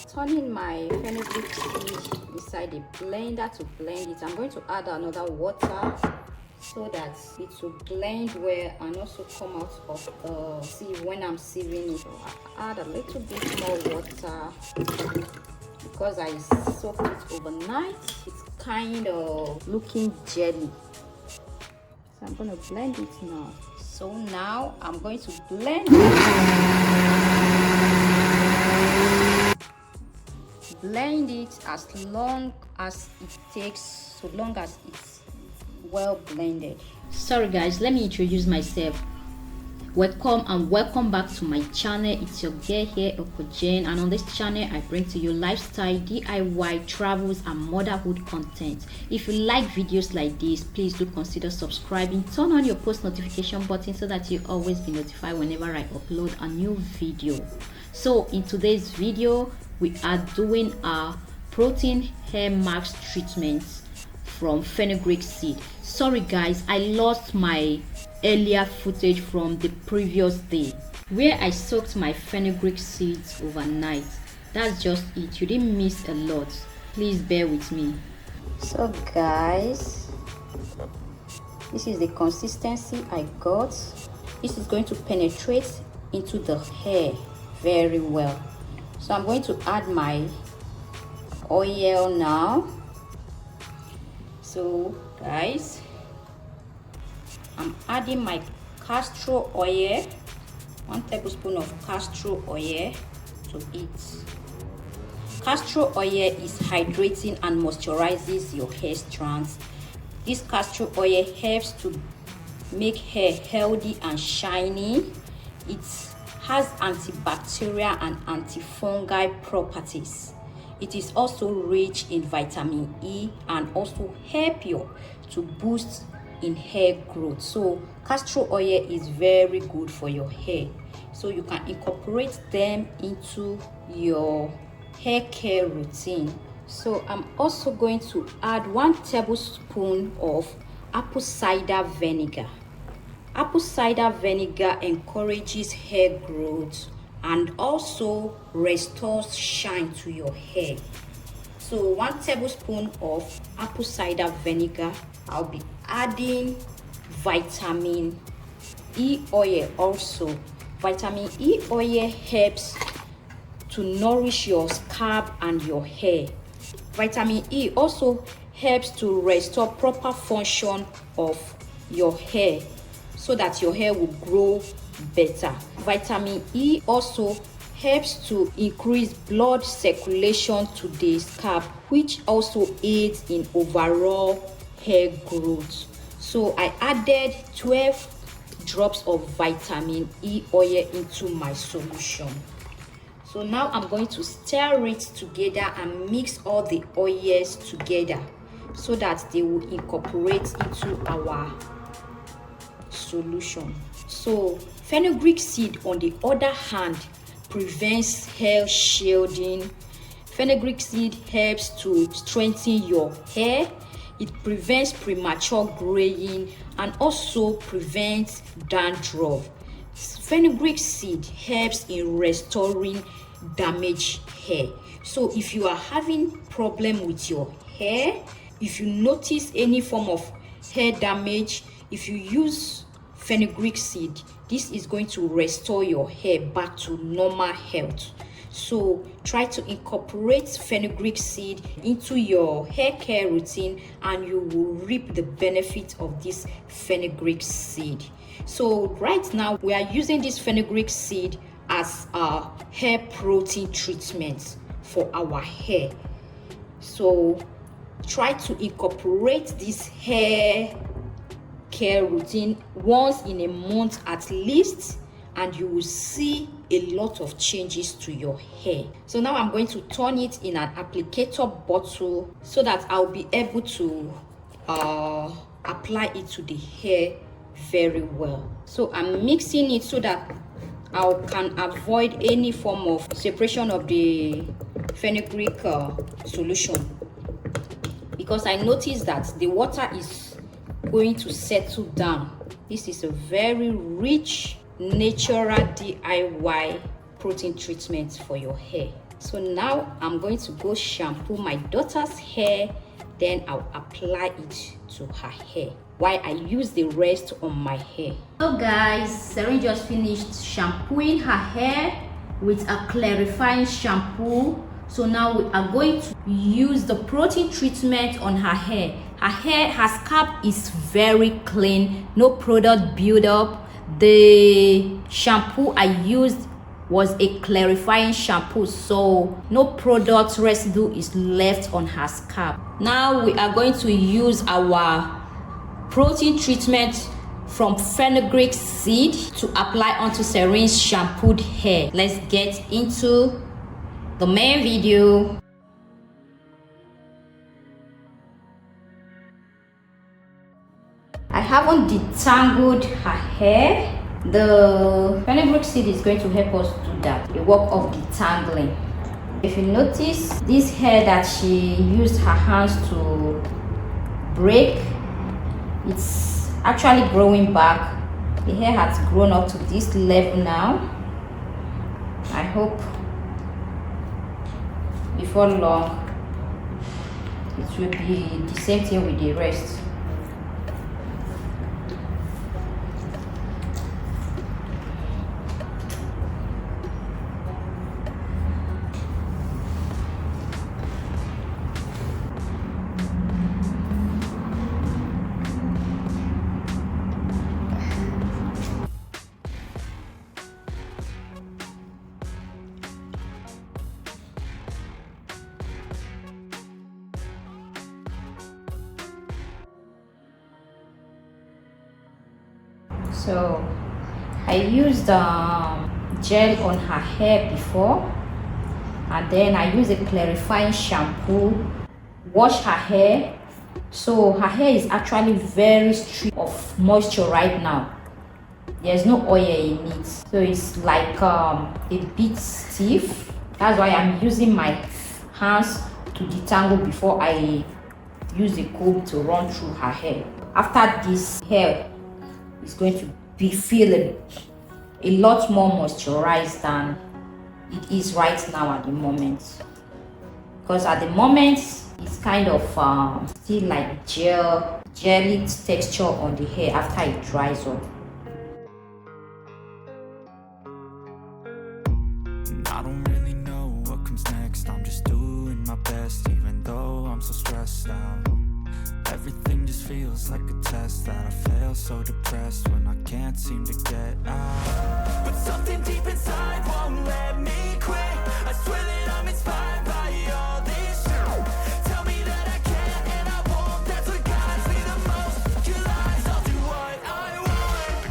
turning my fenugreek seed inside a blender to blend it. I'm going to add another water so that it will blend well and also come out of the sieve when I'm sieving it. So I add a little bit more water because I soaked it overnight. It's kind of looking jelly. So I'm going to blend it now. So now I'm going to blend it as long as it takes, so long as it's well blended. Sorry guys, let me introduce myself. Welcome and welcome back to my channel. It's your girl here, Jane, and on this channel I bring to you lifestyle, DIY, travels and motherhood content. If you like videos like this, please do consider subscribing. Turn on your post notification button so that you always be notified whenever I upload a new video. So in today's video we are doing a protein hair mask treatment from fenugreek seed. Sorry guys, I lost my earlier footage from the previous day where I soaked my fenugreek seeds overnight. That's just it. You didn't miss a lot. Please bear with me. So guys, this is the consistency I got. This is going to penetrate into the hair very well. So I'm going to add my oil now. So guys, I'm adding my castor oil, 1 tablespoon of castor oil to it. Castor oil is hydrating and moisturizes your hair strands. This castor oil helps to make hair healthy and shiny. It has antibacterial and antifungal properties. It is also rich in vitamin E and also help you to boost in hair growth. So castor oil is very good for your hair, so you can incorporate them into your hair care routine. So I'm also going to add 1 tablespoon of apple cider vinegar. Apple cider vinegar encourages hair growth and also restores shine to your hair. So 1 tablespoon of apple cider vinegar. I'll be adding vitamin E oil also. Vitamin E oil helps to nourish your scalp and your hair. Vitamin E also helps to restore proper function of your hair so that your hair will grow better. Vitamin E also helps to increase blood circulation to the scalp, which also aids in overall hair growth. So I added 12 drops of vitamin E oil into my solution. So now I'm going to stir it together and mix all the oils together so that they will incorporate into our solution. So fenugreek seed, on the other hand, prevents hair shielding. Fenugreek seed helps to strengthen your hair. It prevents premature graying and also prevents dandruff. Fenugreek seed helps in restoring damaged hair. So if you are having problem with your hair, if you notice any form of hair damage, if you use fenugreek seed, this is going to restore your hair back to normal health. So try to incorporate fenugreek seed into your hair care routine and you will reap the benefit of this fenugreek seed. So right now we are using this fenugreek seed as a hair protein treatment for our hair. So try to incorporate this hair care routine once in a month at least, and you will see a lot of changes to your hair. So now I'm going to turn it in an applicator bottle so that I'll be able to apply it to the hair very well. So I'm mixing it so that I can avoid any form of separation of the fenugreek solution, because I noticed that the water is going to settle down. This is a very rich natural DIY protein treatment for your hair. So now I'm going to go shampoo my daughter's hair, then I'll apply it to her hair while I use the rest on my hair. So guys, Serene just finished shampooing her hair with a clarifying shampoo. So now we are going to use the protein treatment on her hair. Her scalp is very clean, no product buildup. The shampoo I used was a clarifying shampoo, so no product residue is left on her scalp. Now we are going to use our protein treatment from fenugreek seed to apply onto Serene's shampooed hair. Let's get into the main video. I haven't detangled her hair. The fenugreek seed is going to help us do that, the work of detangling. If you notice, this hair that she used her hands to break, it's actually growing back. The hair has grown up to this level now. I hope before long it will be the same thing with the rest. So I used gel on her hair before, and then I used a clarifying shampoo, wash her hair. So her hair is actually very stripped of moisture right now. There's no oil in it, so it's like a bit stiff. That's why I'm using my hands to detangle before I use the comb to run through her hair. After this, hair is going to be feeling a lot more moisturized than it is right now at the moment, because at the moment it's kind of still like jelly texture on the hair after it dries up. I don't really know what comes next. I'm just doing my best, even though I'm so stressed out. Everything just feels like a test that I fail, so depressed when I can't seem to get out. But something deep inside won't let me quit. I swear that I'm inspired by all this shit. Tell me that I can and I won't. That's what guides me the most. Your lies, I'll do what I want.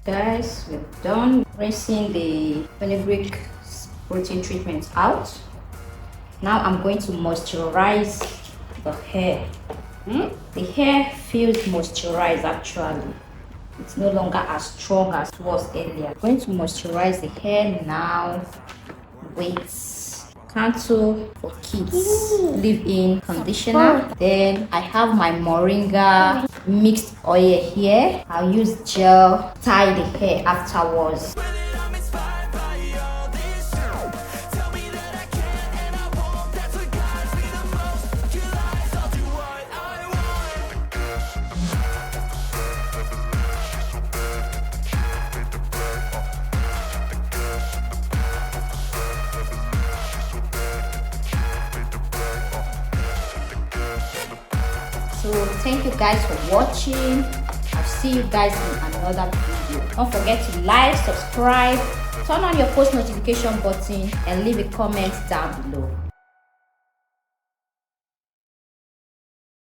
Guys, we're done rinsing the fenugreek protein treatment out. Now I'm going to moisturize the hair. The hair feels moisturized actually. It's no longer as strong as it was earlier. I'm going to moisturize the hair now with Canto for Kids leave-in conditioner. Then I have my moringa mixed oil here. I'll use gel, tie the hair afterwards. So thank you guys for watching. I'll see you guys in another video. Don't forget to like, subscribe, turn on your post notification button, and leave a comment down below.